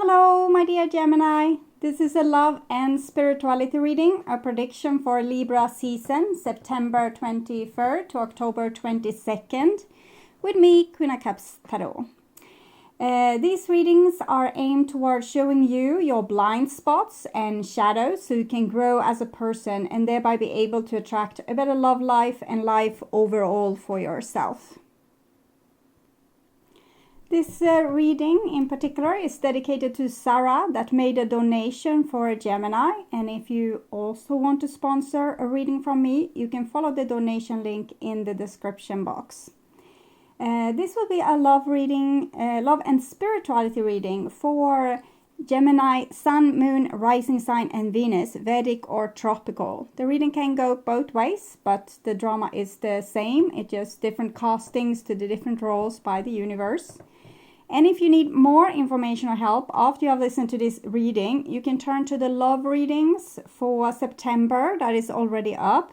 Hello, my dear Gemini. This is a love and spirituality reading, a prediction for Libra season, September 23rd to October 22nd, with me, Queen of Cups Tarot. These readings are aimed towards showing you your blind spots and shadows so you can grow as a person and thereby be able to attract a better love life and life overall for yourself. This reading in particular is dedicated to Sarah that made a donation for a Gemini, and if you also want to sponsor a reading from me, you can follow the donation link in the description box. This will be a love reading, love and spirituality reading for Gemini, Sun, Moon, Rising Sign and Venus, Vedic or Tropical. The reading can go both ways, but the drama is the same. It's just different castings to the different roles by the universe. And if you need more information or help after you have listened to this reading, you can turn to the love readings for September that is already up.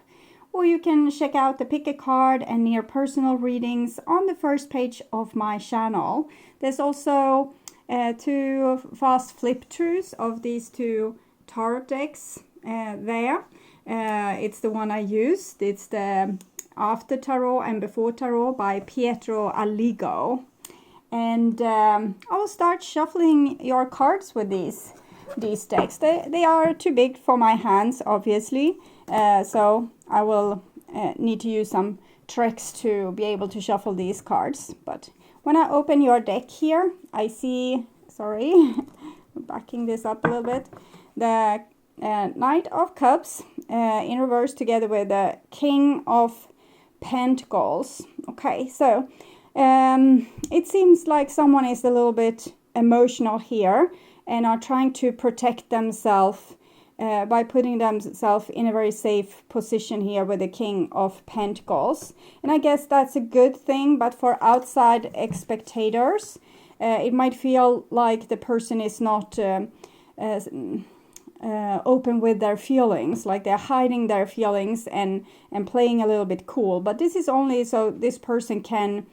Or you can check out the pick a card and near personal readings on the first page of my channel. There's also two fast flip throughs of these two tarot decks there. It's the one I used. It's the After Tarot and Before Tarot by Pietro Aligo. And I will start shuffling your cards with these decks. They are too big for my hands, obviously. So I will need to use some tricks to be able to shuffle these cards. But when I open your deck here, I see, sorry, backing this up a little bit, the Knight of Cups in reverse together with the King of Pentacles. Okay, so it seems like someone is a little bit emotional here and are trying to protect themselves by putting themselves in a very safe position here with the King of Pentacles. And I guess that's a good thing, but for outside spectators, it might feel like the person is not open with their feelings, like they're hiding their feelings and playing a little bit cool. But this is only so this person can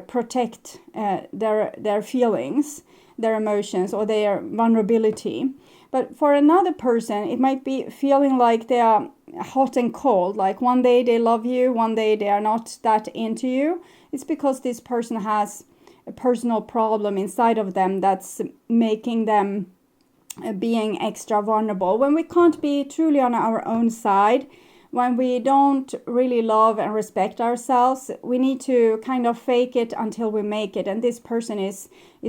protect their feelings, their emotions, or their vulnerability. But for another person, it might be feeling like they are hot and cold. Like one day they love you, one day they are not that into you. It's because this person has a personal problem inside of them that's making them being extra vulnerable. When we can't be truly on our own side, when we don't really love and respect ourselves, we need to kind of fake it until we make it. And this person is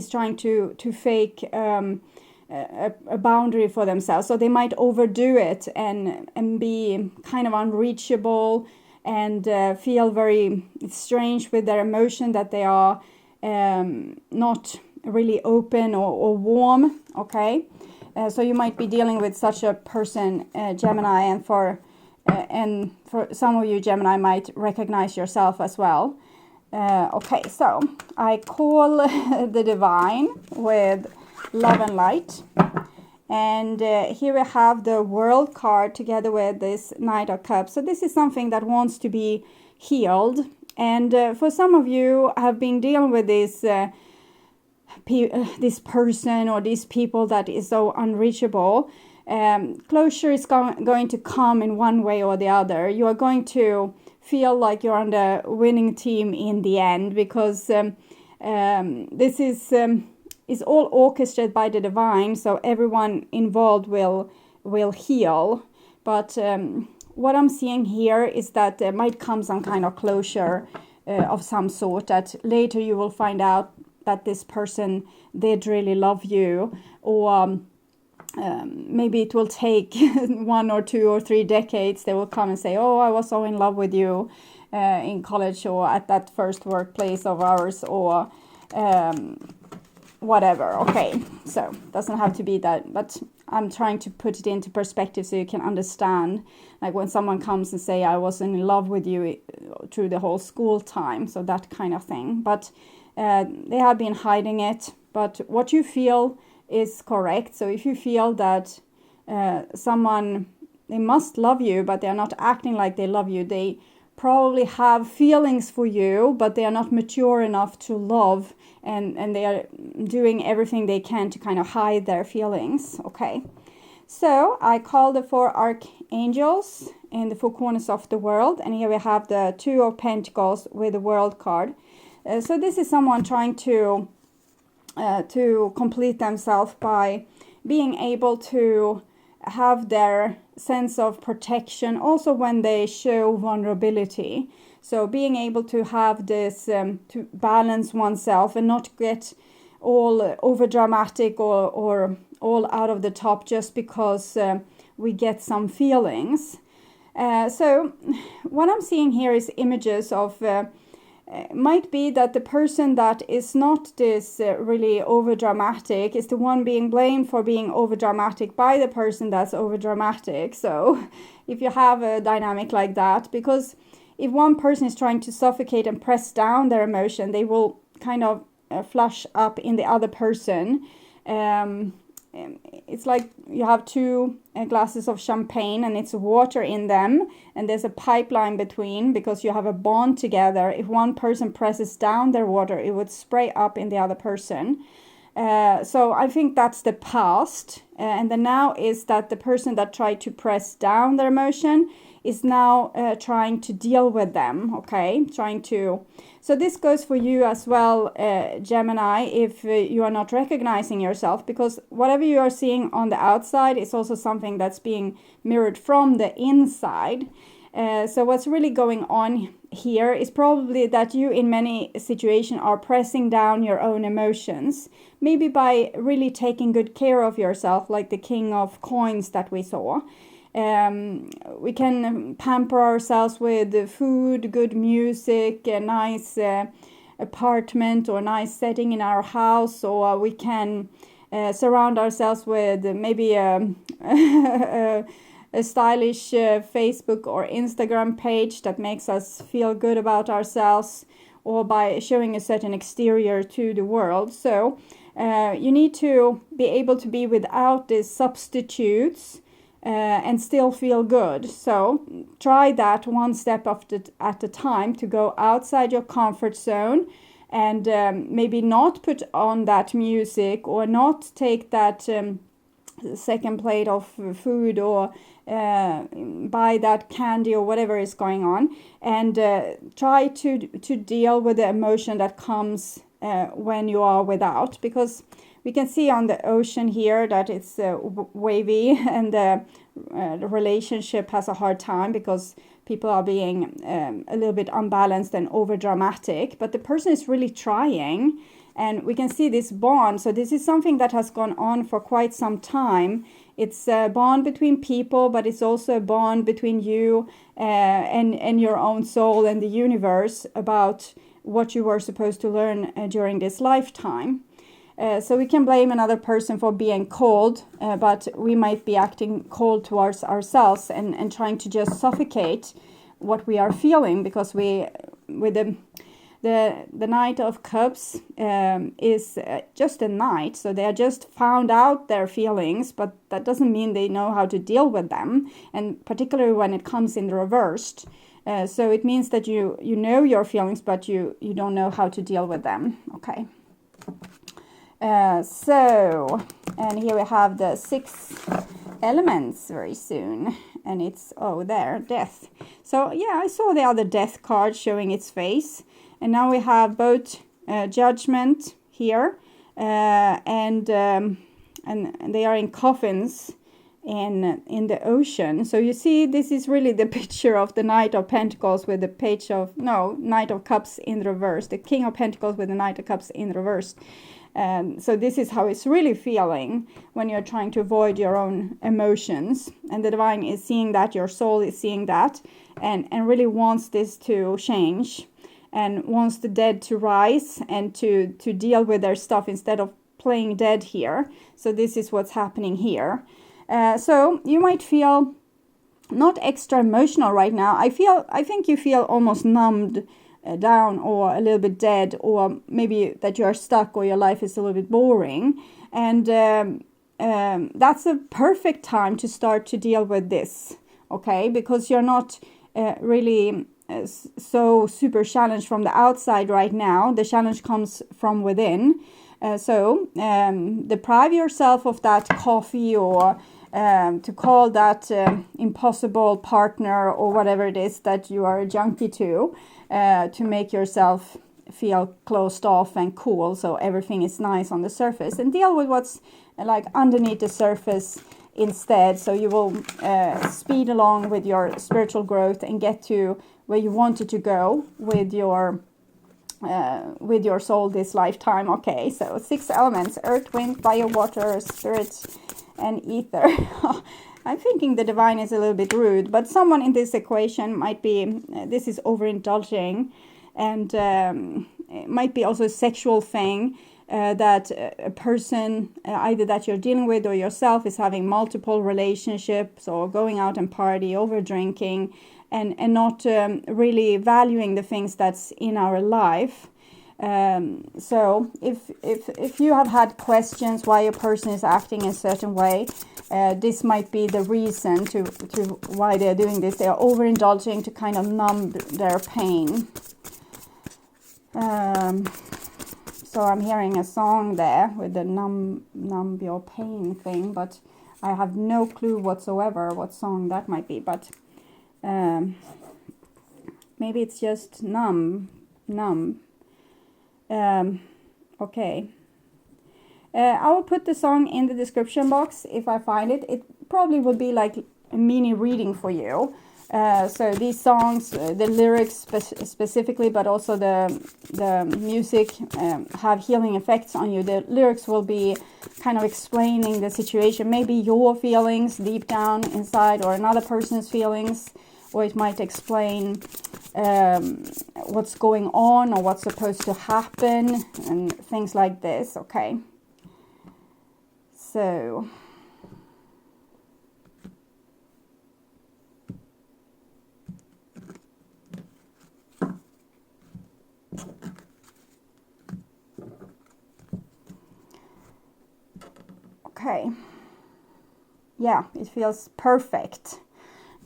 trying to fake a boundary for themselves. So they might overdo it and be kind of unreachable and feel very strange with their emotion, that they are not really open or warm. Okay, so you might be dealing with such a person, Gemini, and for some of you, Gemini, might recognize yourself as well. Okay, so I call the Divine with Love and Light. And here we have the World card together with this Knight of Cups. So this is something that wants to be healed. And for some of you have been dealing with this person or these people that is so unreachable. Closure is going to come in one way or the other. You are going to feel like you're on the winning team in the end, because this is all orchestrated by the Divine, so everyone involved will heal. But what I'm seeing here is that there might come some kind of closure of some sort, that later you will find out that this person did really love you, or maybe it will take 1 or 2 or 3 decades. They will come and say, oh, I was so in love with you in college or at that first workplace of ours, or whatever. Okay, so doesn't have to be that, but I'm trying to put it into perspective so you can understand, like when someone comes and say, I was in love with you through the whole school time, so that kind of thing. But they have been hiding it, but what you feel is correct. So if you feel that someone, they must love you, but they're not acting like they love you, they probably have feelings for you, but they are not mature enough to love, and they are doing everything they can to kind of hide their feelings. Okay, so I call the 4 archangels in the 4 corners of the world, and here we have the 2 of Pentacles with the World card. So this is someone trying to complete themselves by being able to have their sense of protection also when they show vulnerability. So being able to have this, to balance oneself and not get all over dramatic or all out of the top just because we get some feelings. So what I'm seeing here is images of might be that the person that is not this really over dramatic is the one being blamed for being over dramatic by the person that's over dramatic. So if you have a dynamic like that, because if one person is trying to suffocate and press down their emotion, they will kind of flush up in the other person. It's like you have 2 glasses of champagne and it's water in them, and there's a pipeline between because you have a bond together. If one person presses down their water, it would spray up in the other person. So I think that's the past, and the now is that the person that tried to press down their emotion is now trying to deal with them. Okay, so this goes for you as well, Gemini, if you are not recognizing yourself, because whatever you are seeing on the outside is also something that's being mirrored from the inside. So what's really going on here is probably that you in many situations are pressing down your own emotions, maybe by really taking good care of yourself, like the King of Coins that we saw. We can pamper ourselves with food, good music, a nice apartment or nice setting in our house, or we can surround ourselves with maybe a stylish Facebook or Instagram page that makes us feel good about ourselves, or by showing a certain exterior to the world. So you need to be able to be without these substitutes and still feel good. So try that one step at a time, to go outside your comfort zone and maybe not put on that music, or not take that second plate of food, or buy that candy or whatever is going on, and try to deal with the emotion that comes when you are without, because we can see on the ocean here that it's wavy, and the relationship has a hard time because people are being a little bit unbalanced and over dramatic, but the person is really trying, and we can see this bond. So this is something that has gone on for quite some time. It's a bond between people, but it's also a bond between you and your own soul and the universe about what you were supposed to learn during this lifetime. So we can blame another person for being cold, but we might be acting cold towards ourselves and trying to just suffocate what we are feeling, because we, with the Knight of Cups is just a knight, so they are just found out their feelings, but that doesn't mean they know how to deal with them, and particularly when it comes in the reversed. So it means that you know your feelings, but you don't know how to deal with them. Okay. So, and here we have the 6 elements very soon, and it's, oh, there, death. So yeah, I saw the other death card showing its face, and now we have both judgment here, and they are in coffins in the ocean. So you see, this is really the picture of the Knight of Pentacles with the Knight of Cups in reverse, the King of Pentacles with the Knight of Cups in reverse. So this is how it's really feeling when you're trying to avoid your own emotions, and the divine is seeing that, your soul is seeing that, and really wants this to change, and wants the dead to rise and to deal with their stuff instead of playing dead here. So this is what's happening here. So you might feel not extra emotional right now. I think you feel almost numbed down, or a little bit dead, or maybe that you are stuck, or your life is a little bit boring, and that's a perfect time to start to deal with this, okay, because you're not really so super challenged from the outside right now. The challenge comes from within. So deprive yourself of that coffee, or to call that impossible partner, or whatever it is that you are a junkie to make yourself feel closed off and cool, so everything is nice on the surface, and deal with what's like underneath the surface instead. So you will speed along with your spiritual growth and get to where you wanted to go with your soul this lifetime. Okay, so 6 elements: earth, wind, fire, water, spirit, and ether. I'm thinking the divine is a little bit rude, but someone in this equation might be, this is overindulging, and it might be also a sexual thing, that a person, either that you're dealing with or yourself, is having multiple relationships, or going out and party, over drinking, and not really valuing the things that's in our life. So if you have had questions why a person is acting a certain way, this might be the reason to why they're doing this. They are overindulging to kind of numb their pain. So I'm hearing a song there with the numb your pain thing, but I have no clue whatsoever what song that might be. But maybe it's just numb. Okay. I will put the song in the description box if I find it. It probably will be like a mini reading for you. So these songs, the lyrics specifically, but also the music have healing effects on you. The lyrics will be kind of explaining the situation, maybe your feelings deep down inside, or another person's feelings, or it might explain what's going on or what's supposed to happen and things like this. Okay. So okay, yeah, it feels perfect.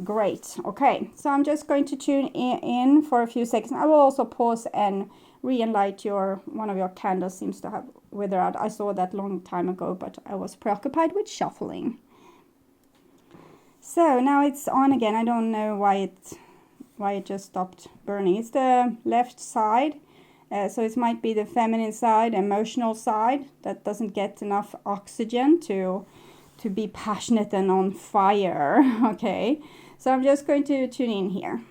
Great. Okay, so I'm just going to tune in for a few seconds. I will also pause and re-enlight one of your candles. Seems to have withered out. I saw that long time ago, but I was preoccupied with shuffling. So now it's on again. I don't know why it just stopped burning. It's the left side. So it might be the feminine side, emotional side, that doesn't get enough oxygen to be passionate and on fire. Okay, so I'm just going to tune in here.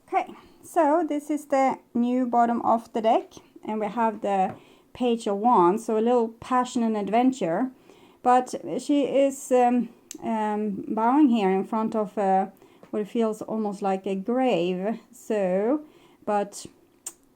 Okay, so this is the new bottom of the deck, and we have the Page of Wands, so a little passion and adventure. But she is bowing here in front of what it feels almost like a grave. So, but,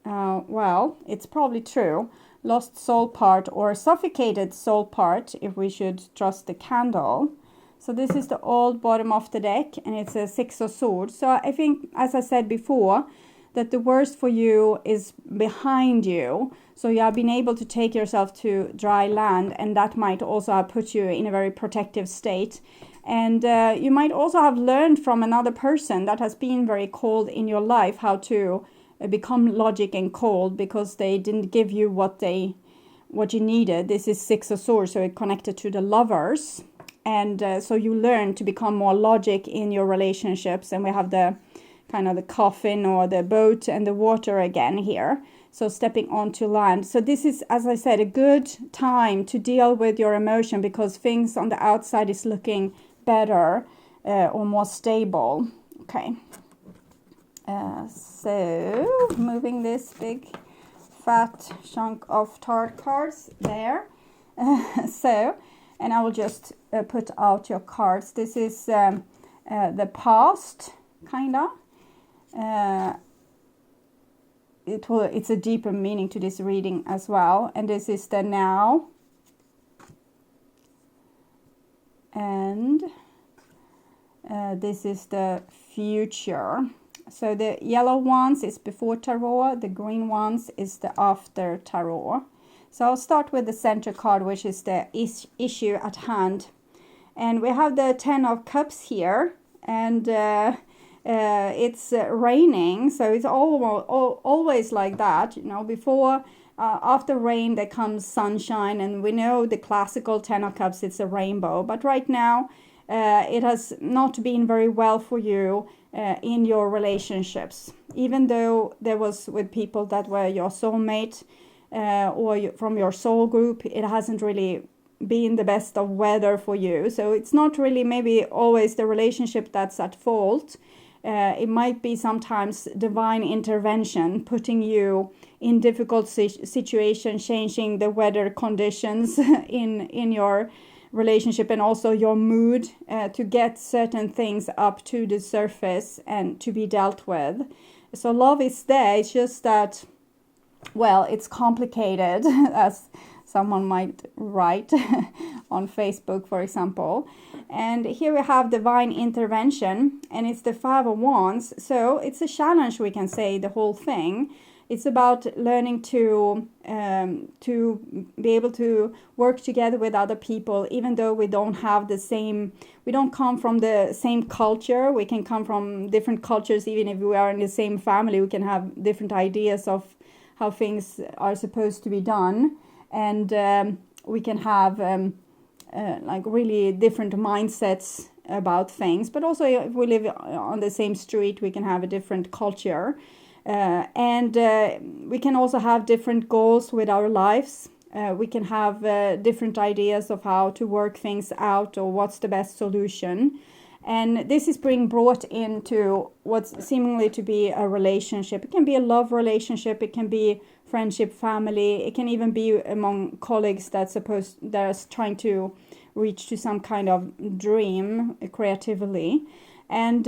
well, it's probably true. Lost soul part, or suffocated soul part, if we should trust the candle. So this is the old bottom of the deck, and it's a 6 of Swords. So I think, as I said before, that the worst for you is behind you. So you have been able to take yourself to dry land, and that might also have put you in a very protective state. And you might also have learned from another person that has been very cold in your life how to become logic and cold, because they didn't give you what you needed. This is 6 of Swords, so it connected to the Lovers. And so you learn to become more logic in your relationships. And we have the kind of the coffin or the boat and the water again here. So stepping onto land. So this is, as I said, a good time to deal with your emotion, because things on the outside is looking better or more stable. Okay. So moving this big fat chunk of tarot cards there. So, and I will just put out your cards. This is the past, kind of. It's a deeper meaning to this reading as well. And this is the now. And this is the future. So the yellow ones is before tarot, the green ones is the after tarot. So I'll start with the center card, which is the issue at hand. And we have the 10 of Cups here, and it's raining, so it's always like that, you know, before, after rain there comes sunshine, and we know the classical 10 of Cups, it's a rainbow, but right now it has not been very well for you in your relationships, even though there was with people that were your soulmate or from your soul group. It hasn't really been the best of weather for you, so it's not really maybe always the relationship that's at fault. It might be sometimes divine intervention putting you in difficult situations, changing the weather conditions in your relationship, and also your mood, to get certain things up to the surface and to be dealt with. So love is there, it's just that, well, it's complicated, as someone might write on Facebook, for example. And here we have divine intervention, and it's the 5 of Wands. So it's a challenge, we can say, the whole thing. It's about learning to be able to work together with other people, even though we don't have the same, we don't come from the same culture. We can come from different cultures, even if we are in the same family. We can have different ideas of how things are supposed to be done. And we can have like really different mindsets about things, but also if we live on the same street, we can have a different culture, and we can also have different goals with our lives. We can have different ideas of how to work things out, or what's the best solution. And this is being brought into what's seemingly to be a relationship. It can be a love relationship, it can be friendship, family, it can even be among colleagues that's trying to reach to some kind of dream creatively. And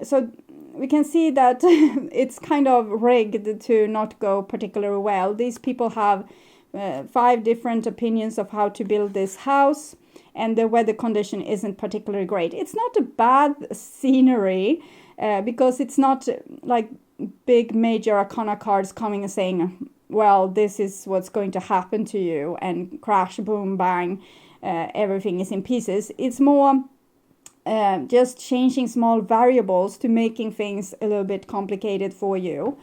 so we can see that it's kind of rigged to not go particularly well. These people have 5 different opinions of how to build this house, and the weather condition isn't particularly great. It's not a bad scenery, because it's not like big major arcana cards coming and saying, well, this is what's going to happen to you, and crash, boom, bang, everything is in pieces. It's more just changing small variables to making things a little bit complicated for you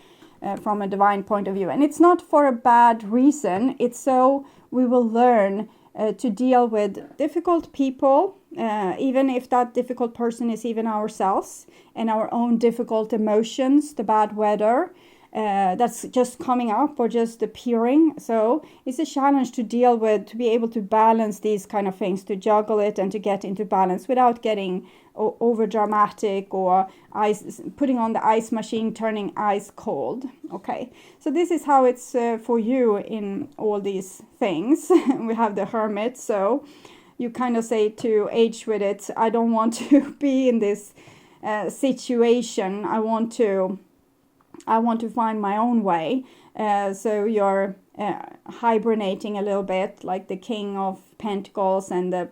from a divine point of view. And it's not for a bad reason. It's so we will learn to deal with difficult people, even if that difficult person is even ourselves, and our own difficult emotions, the bad weather that's just coming up or just appearing. So it's a challenge to deal with, to be able to balance these kind of things, to juggle it and to get into balance without getting over dramatic or putting on the ice machine, turning ice cold. Okay, so this is how it's for you in all these things. We have the Hermit, so you kind of say to age with it, I don't want to be in this situation. I want to find my own way. So you're hibernating a little bit, like the King of Pentacles and the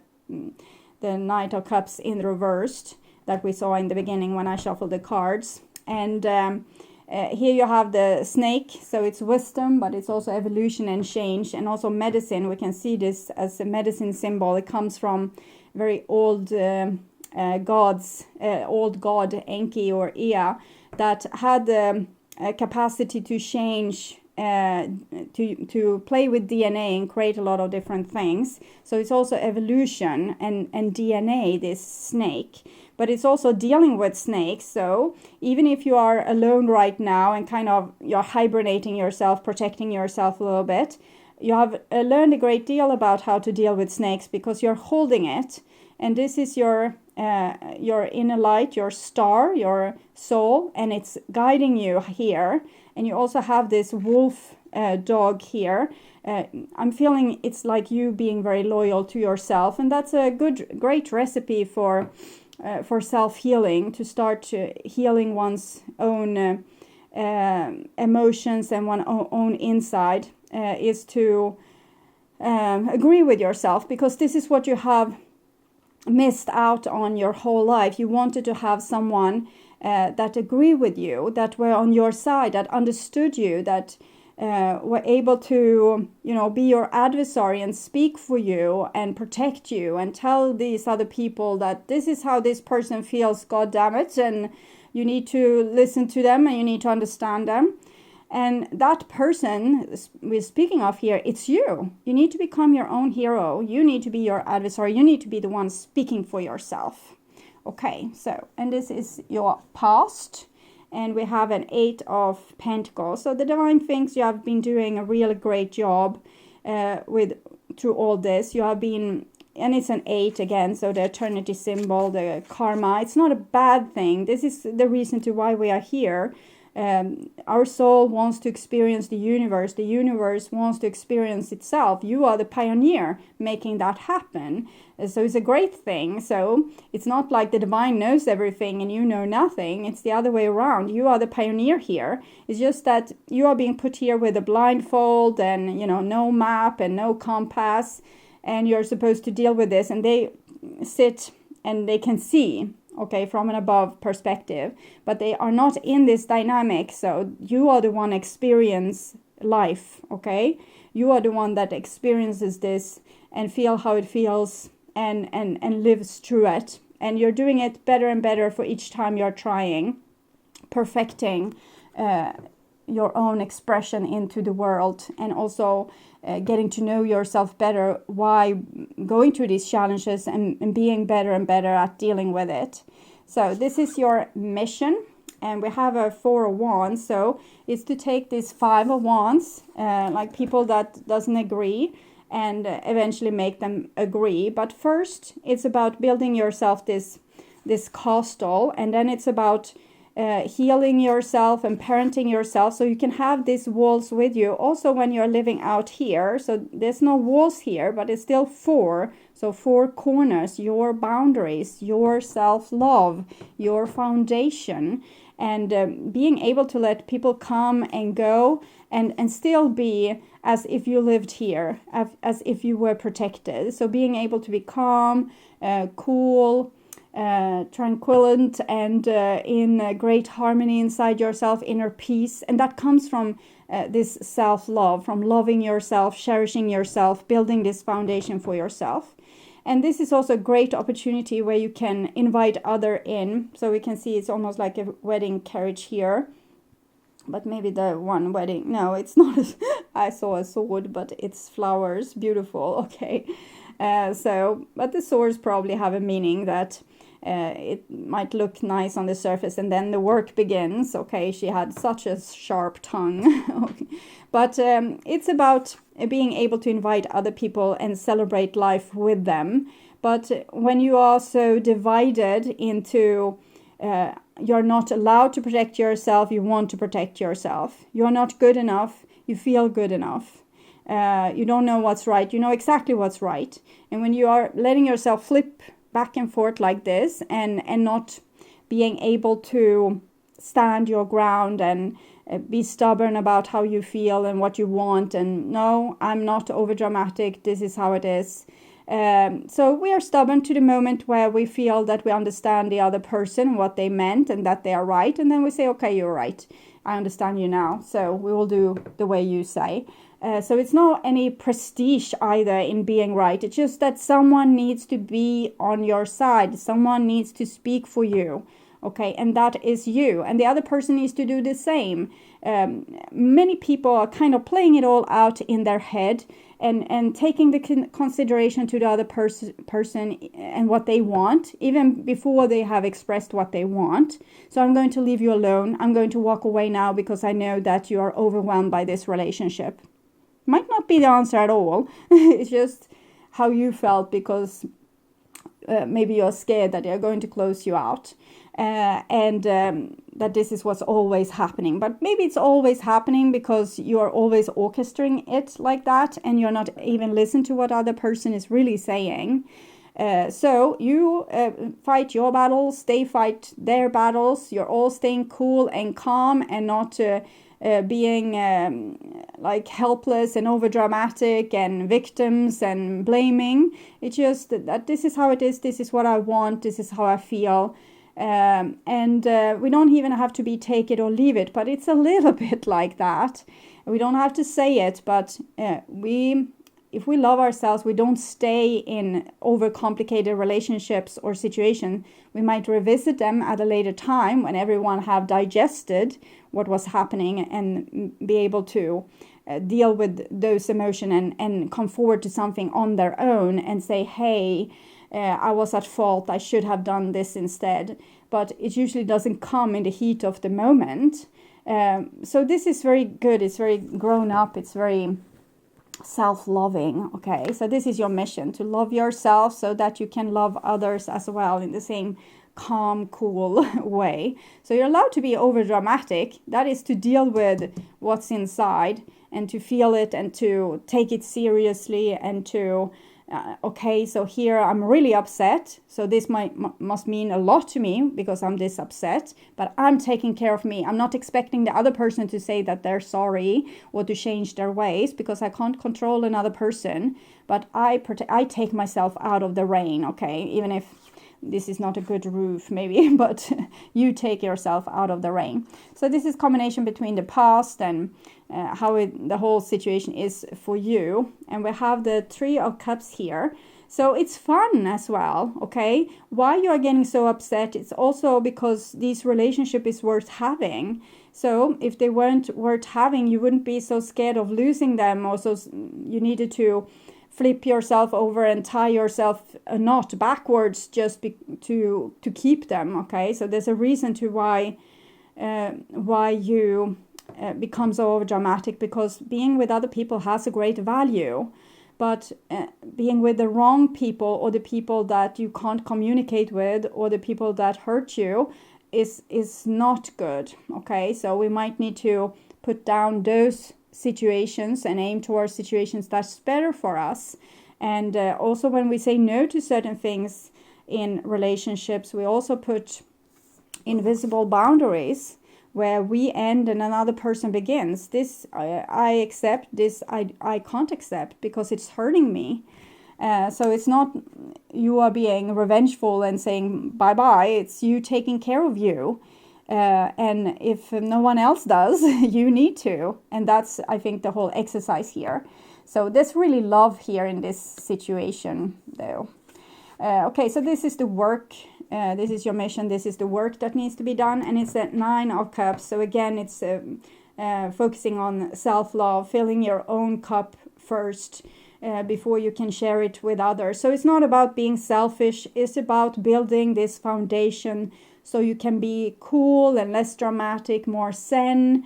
Knight of Cups in reversed that we saw in the beginning when I shuffled the cards. And here you have the snake, so it's wisdom, but it's also evolution and change, and also medicine. We can see this as a medicine symbol. It comes from very old gods, old god Enki or Ea, that had the capacity to change, to play with DNA and create a lot of different things. So it's also evolution and DNA, this snake, but it's also dealing with snakes. So even if you are alone right now and kind of you're hibernating yourself, protecting yourself a little bit, you have learned a great deal about how to deal with snakes because you're holding it. And this is your inner light, your star, your soul, and it's guiding you here. And you also have this wolf dog here. I'm feeling it's like you being very loyal to yourself, and that's a great recipe for self-healing, to start healing one's own emotions and one's own inside, is to agree with yourself, because this is what you have missed out on your whole life. You wanted to have someone that agree with you, that were on your side, that understood you, that were able to, be your adversary and speak for you and protect you and tell these other people that this is how this person feels, God damn it, and you need to listen to them and you need to understand them. And that person we're speaking of here, it's you. You need to become your own hero. You need to be your adversary. You need to be the one speaking for yourself. Okay, so, and this is your past. And we have an 8 of Pentacles. So the divine thinks you have been doing a really great job through all this. You have been, and it's an 8 again, so the eternity symbol, the karma. It's not a bad thing. This is the reason to why we are here. Our soul wants to experience the universe. The universe wants to experience itself. You are the pioneer making that happen. So it's a great thing. So it's not like the divine knows everything and you know nothing. It's the other way around. You are the pioneer here. It's just that you are being put here with a blindfold and, no map and no compass. And you're supposed to deal with this. And they sit and they can see, okay, from an above perspective, but they are not in this dynamic. So you are the one experience life, okay? You are the one that experiences this and feel how it feels and lives through it. And you're doing it better and better for each time you're trying, perfecting your own expression into the world, and also getting to know yourself better while going through these challenges and being better and better at dealing with it. So this is your mission, and we have a 4 of Wands. So it's to take this 5 of Wands, like people that doesn't agree, and eventually make them agree. But first, it's about building yourself this castle, and then it's about healing yourself and parenting yourself so you can have these walls with you also when you're living out here. So there's no walls here, but it's still 4. So 4 corners, your boundaries, your self-love, your foundation, and being able to let people come and go and still be as if you lived here, as if you were protected. So being able to be calm, cool, tranquillant, and in great harmony inside yourself, inner peace. And that comes from this self-love, from loving yourself, cherishing yourself, building this foundation for yourself. And this is also a great opportunity where you can invite other in. So we can see it's almost like a wedding carriage here. But maybe the one wedding, no, it's not. I saw a sword, but it's flowers, beautiful, okay. But the swords probably have a meaning that it might look nice on the surface and then the work begins. Okay, she had such a sharp tongue. Okay. But it's about being able to invite other people and celebrate life with them. But when you are so divided into you're not allowed to protect yourself, you want to protect yourself. You're not good enough, you feel good enough. You don't know what's right, you know exactly what's right. And when you are letting yourself flip back and forth like this and not being able to stand your ground and be stubborn about how you feel and what you want, and no, I'm not over dramatic, this is how it is. So we are stubborn to the moment where we feel that we understand the other person, what they meant, and that they are right, and then we say, okay, you're right, I understand you now, so we will do the way you say. So it's not any prestige either in being right. It's just that someone needs to be on your side. Someone needs to speak for you. Okay, and that is you. And the other person needs to do the same. Many people are kind of playing it all out in their head and taking the consideration to the other person and what they want, even before they have expressed what they want. So I'm going to leave you alone. I'm going to walk away now because I know that you are overwhelmed by this relationship. Might not be the answer at all. It's just how you felt because maybe you're scared that they're going to close you out and that this is what's always happening. But maybe it's always happening because you're always orchestrating it like that and you're not even listening to what other person is really saying. So you fight your battles, they fight their battles. You're all staying cool and calm and not being like helpless and over dramatic and victims and blaming. It's just that this is how it is, this is what I want, this is how I feel, And we don't even have to be take it or leave it, but it's a little bit like that. We don't have to say it, but if we love ourselves, we don't stay in overcomplicated relationships or situations. We might revisit them at a later time when everyone have digested what was happening and be able to deal with those emotions and come forward to something on their own and say, hey, I was at fault, I should have done this instead. But it usually doesn't come in the heat of the moment. So this is very good, it's very grown up, it's very self-loving. Okay, so this is your mission, to love yourself so that you can love others as well in the same calm, cool way. So you're allowed to be over dramatic. That is to deal with what's inside and to feel it and to take it seriously and to okay, so here I'm really upset, so this must mean a lot to me because I'm this upset, but I'm taking care of me. I'm not expecting the other person to say that they're sorry or to change their ways, because I can't control another person, but I take myself out of the rain. Okay, even if this is not a good roof maybe, but you take yourself out of the rain. So this is combination between the past and how the whole situation is for you. And we have the Three of Cups here. So it's fun as well, okay? Why you are getting so upset, it's also because this relationship is worth having. So if they weren't worth having, you wouldn't be so scared of losing them. Also, you needed to flip yourself over and tie yourself a knot backwards just to keep them, okay? So there's a reason to why you become so dramatic, because being with other people has a great value, but being with the wrong people or the people that you can't communicate with or the people that hurt you is not good, okay? So we might need to put down those situations and aim towards situations that's better for us. And also when we say no to certain things in relationships, we also put invisible boundaries where we end and another person begins. This I accept, this I can't accept because it's hurting me. So it's not you are being revengeful and saying bye-bye, it's you taking care of you. And if no one else does, you need to. And that's, I think, the whole exercise here. So there's really love here in this situation, though. Okay, so this is the work. This is your mission. This is the work that needs to be done. And it's the Nine of Cups. So again, it's focusing on self-love, filling your own cup first before you can share it with others. So it's not about being selfish. It's about building this foundation so you can be cool and less dramatic, more zen,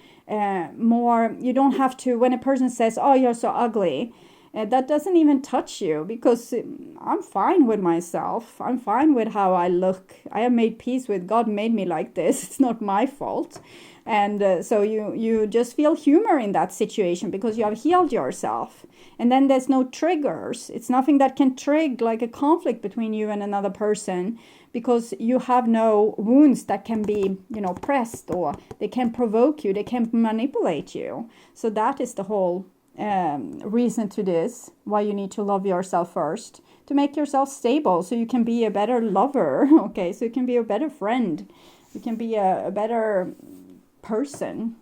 more, you don't have to, when a person says, oh, you're so ugly, that doesn't even touch you, because I'm fine with myself. I'm fine with how I look. I have made peace with God made me like this. It's not my fault. And so you just feel humor in that situation because you have healed yourself. And then there's no triggers. It's nothing that can trigger like a conflict between you and another person, because you have no wounds that can be, pressed, or they can provoke you, they can manipulate you. So that is the whole reason to this, why you need to love yourself first, to make yourself stable so you can be a better lover, okay? So you can be a better friend, you can be a better person.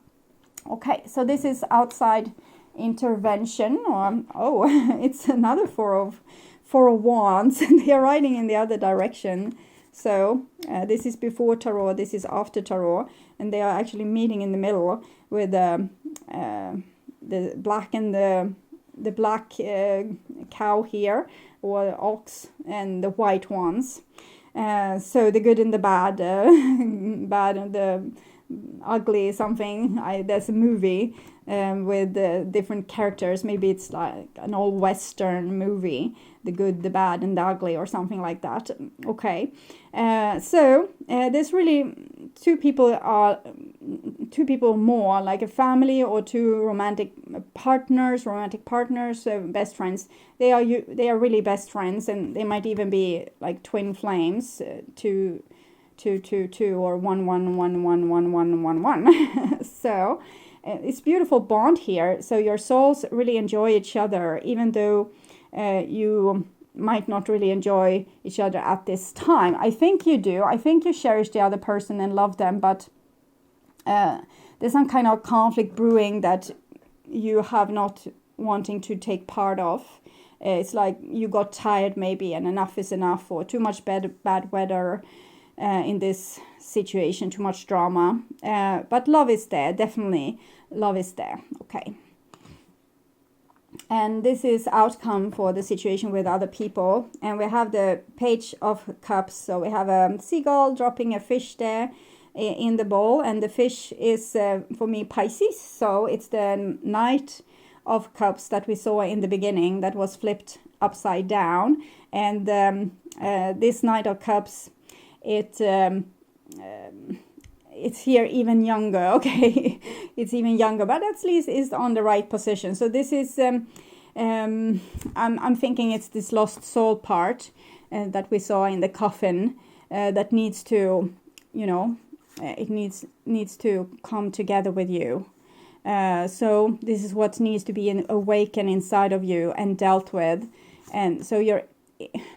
Okay, so this is outside intervention, or it's another four of wands, and they are riding in the other direction. So this is before tarot, this is after tarot, and they are actually meeting in the middle with the black and the black cow here, or ox, and the white ones. So the good and the bad, bad and the ugly something. There's a movie with different characters. Maybe it's like an old Western movie, the good, the bad, and the ugly, or something like that. Okay, so there's really two people more, like a family or two romantic partners, best friends. They are really best friends, and they might even be like twin flames, two, or 1 So it's beautiful bond here. So your souls really enjoy each other, even though you might not really enjoy each other at this time. I think you do. I think you cherish the other person and love them, but there's some kind of conflict brewing that you have not wanting to take part of. It's like you got tired maybe, and enough is enough, or too much bad weather in this situation, too much drama. But love is there, definitely. Love is there. Okay. And this is outcome for the situation with other people. And we have the Page of Cups. So we have a seagull dropping a fish there in the bowl. And the fish is, for me, Pisces. So it's the Knight of Cups that we saw in the beginning that was flipped upside down. And this Knight of Cups, it's here even younger. Okay, it's even younger, but at least is on the right position. So this is I'm thinking it's this lost soul part that we saw in the coffin that needs to, you know, it needs to come together with you. So this is what needs to be awakened inside of you and dealt with. And so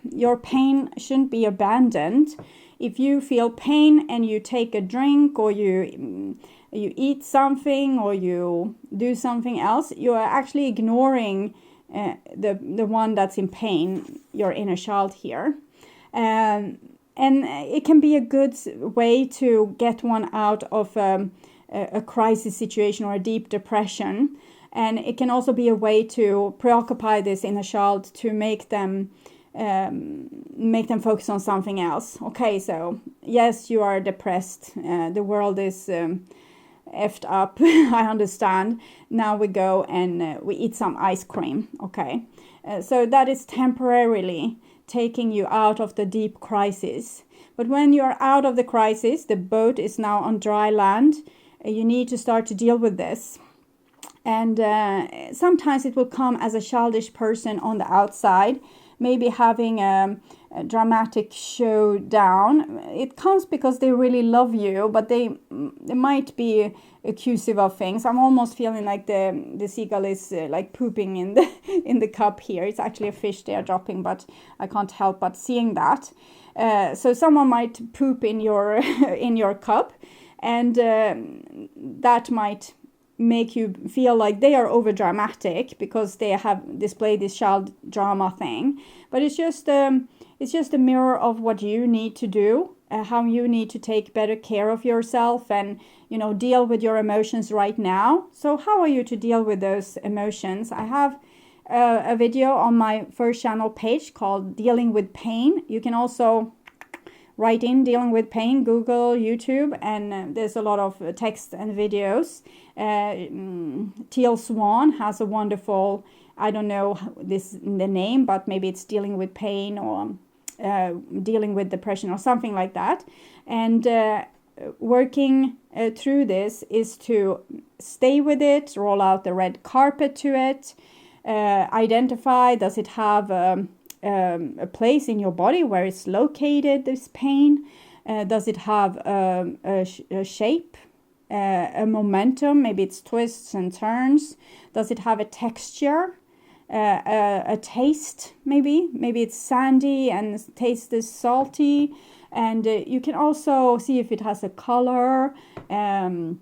your pain shouldn't be abandoned. If you feel pain and you take a drink, or you eat something, or you do something else, you are actually ignoring the one that's in pain, your inner child here. And it can be a good way to get one out of a crisis situation or a deep depression. And it can also be a way to preoccupy this inner child to make them focus on something else. Okay, so yes, you are depressed. The world is effed up. I understand. Now we go and we eat some ice cream. Okay, so that is temporarily taking you out of the deep crisis. But when you are out of the crisis, the boat is now on dry land. You need to start to deal with this. And sometimes it will come as a childish person on the outside, maybe having a dramatic showdown. It comes because they really love you, but they might be accusive of things. I'm almost feeling like the seagull is like pooping in the cup here. It's actually a fish they are dropping, but I can't help but seeing that. So someone might poop in your in your cup, and that might make you feel like they are over dramatic because they have displayed this child drama thing. But it's just a mirror of what you need to do, how you need to take better care of yourself and, you know, deal with your emotions right now. So how are you to deal with those emotions? I have a video on my first channel page called Dealing with Pain. You can also write in Dealing with Pain, Google, YouTube, and there's a lot of text and videos. Teal Swan has a wonderful, I don't know the name, but maybe it's Dealing with Pain or Dealing with Depression or something like that. And working through this is to stay with it, roll out the red carpet to it, identify, does it have a place in your body where it's located, this pain? Does it have a shape, a momentum? Maybe it's twists and turns. Does it have a texture, a taste? Maybe it's sandy and taste is salty. And you can also see if it has a color. And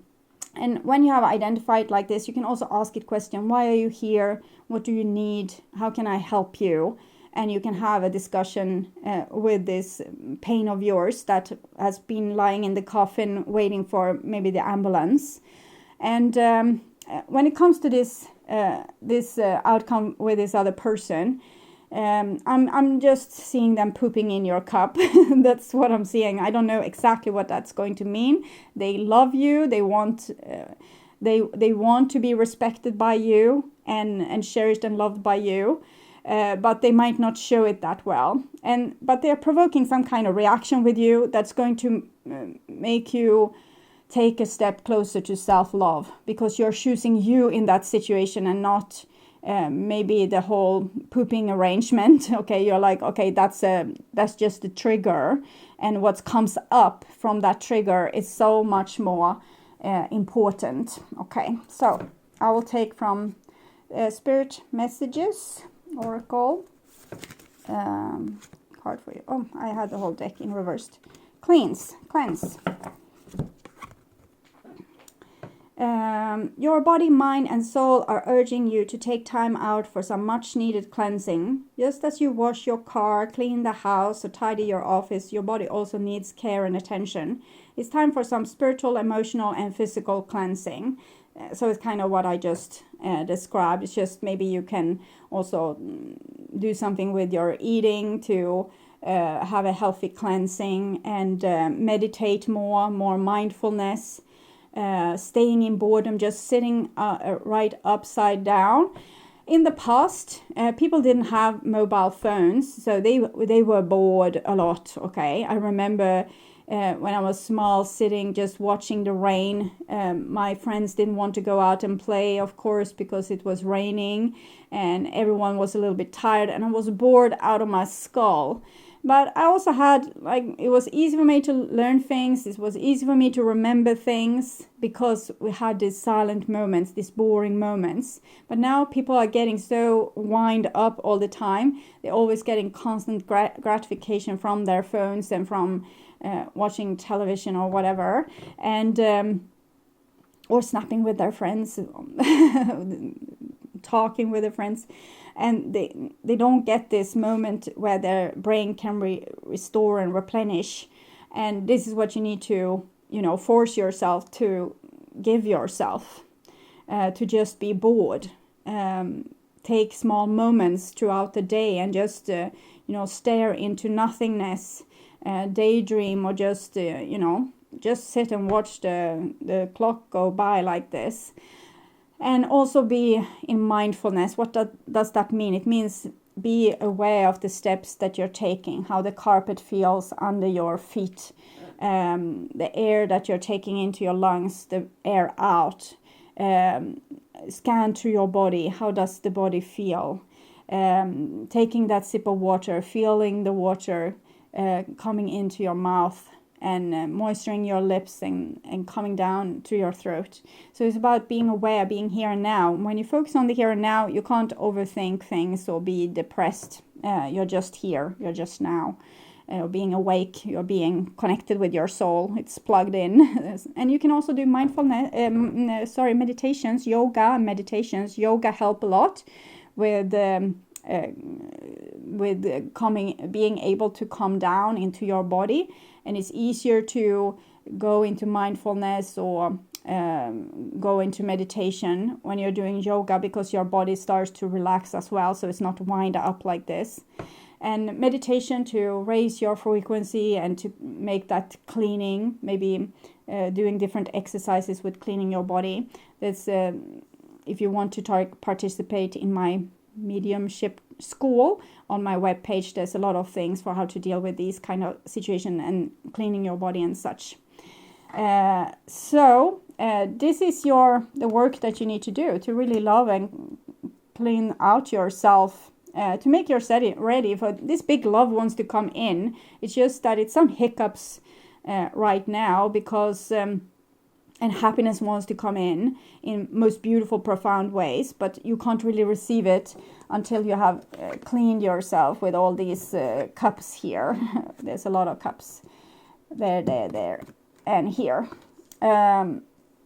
when you have identified like this, you can also ask it question: why are you here? What do you need? How can I help you? And you can have a discussion with this pain of yours that has been lying in the coffin waiting for maybe the ambulance. And when it comes to this outcome with this other person, I'm just seeing them pooping in your cup. That's what I'm seeing. I don't know exactly what that's going to mean. They love you. They want to be respected by you and cherished and loved by you. But they might not show it that well. But they're provoking some kind of reaction with you that's going to make you take a step closer to self-love, because you're choosing you in that situation and not maybe the whole pooping arrangement. Okay, you're like, okay, that's just the trigger, and what comes up from that trigger is so much more important. Okay, so I will take from Spirit Messages Oracle. card for you. Oh, I had the whole deck in reversed. Cleanse. Your body, mind, and soul are urging you to take time out for some much needed cleansing. Just as you wash your car, clean the house, or tidy your office, your body also needs care and attention. It's time for some spiritual, emotional, and physical cleansing. So it's kind of what I just described. It's just maybe you can also do something with your eating to have a healthy cleansing, and meditate more mindfulness. Staying in boredom, just sitting right upside down. In the past, people didn't have mobile phones, so they were bored a lot. Okay, I remember when I was small, sitting just watching the rain. My friends didn't want to go out and play, of course, because it was raining, and everyone was a little bit tired, and I was bored out of my skull. But I also had, it was easy for me to learn things. It was easy for me to remember things because we had these silent moments, these boring moments. But now people are getting so wind up all the time. They're always getting constant gratification from their phones and from watching television or whatever. And or snapping with their friends, talking with their friends. And they don't get this moment where their brain can restore and replenish. And this is what you need to, force yourself to give yourself, to just be bored. Take small moments throughout the day and just, stare into nothingness, daydream, or just, just sit and watch the clock go by like this. And also be in mindfulness. What does that mean? It means be aware of the steps that you're taking, how the carpet feels under your feet, the air that you're taking into your lungs, the air out. Scan through your body. How does the body feel? Taking that sip of water, feeling the water coming into your mouth, and moisturizing your lips and coming down to your throat. So it's about being aware, being here and now. When you focus on the here and now, you can't overthink things or be depressed. You're just here, you're just now. Being awake, you're being connected with your soul. It's plugged in. And you can also do mindfulness, meditations, yoga meditations. Yoga help a lot with being able to come down into your body. And it's easier to go into mindfulness or go into meditation when you're doing yoga, because your body starts to relax as well, so it's not wind up like this. And meditation to raise your frequency and to make that cleaning, maybe doing different exercises with cleaning your body. That's if you want to participate in my mediumship school, on my webpage there's a lot of things for how to deal with these kind of situation and cleaning your body and such. So this is the work that you need to do to really love and clean out yourself, to make yourself ready for this big love wants to come in. It's just that it's some hiccups right now, because and happiness wants to come in most beautiful, profound ways, but you can't really receive it until you have cleaned yourself with all these cups here. There's a lot of cups. There, and here.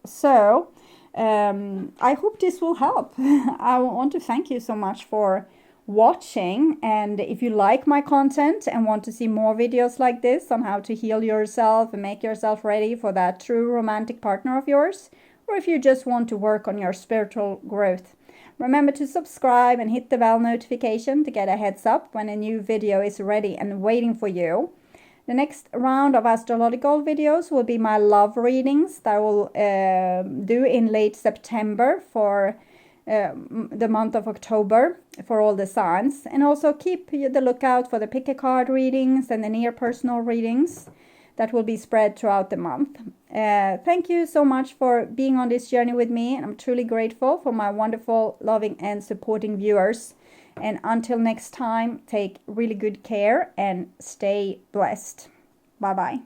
So I hope this will help. I want to thank you so much for watching, and if you like my content and want to see more videos like this on how to heal yourself and make yourself ready for that true romantic partner of yours, or if you just want to work on your spiritual growth, remember to subscribe and hit the bell notification to get a heads up when a new video is ready and waiting for you. The next round of astrological videos will be my love readings that I will do in late September for the month of October for all the signs, and also keep the lookout for the pick a card readings and the near personal readings that will be spread throughout the month. Thank you so much for being on this journey with me, and I'm truly grateful for my wonderful, loving and supporting viewers. And until next time, take really good care and stay blessed. Bye bye.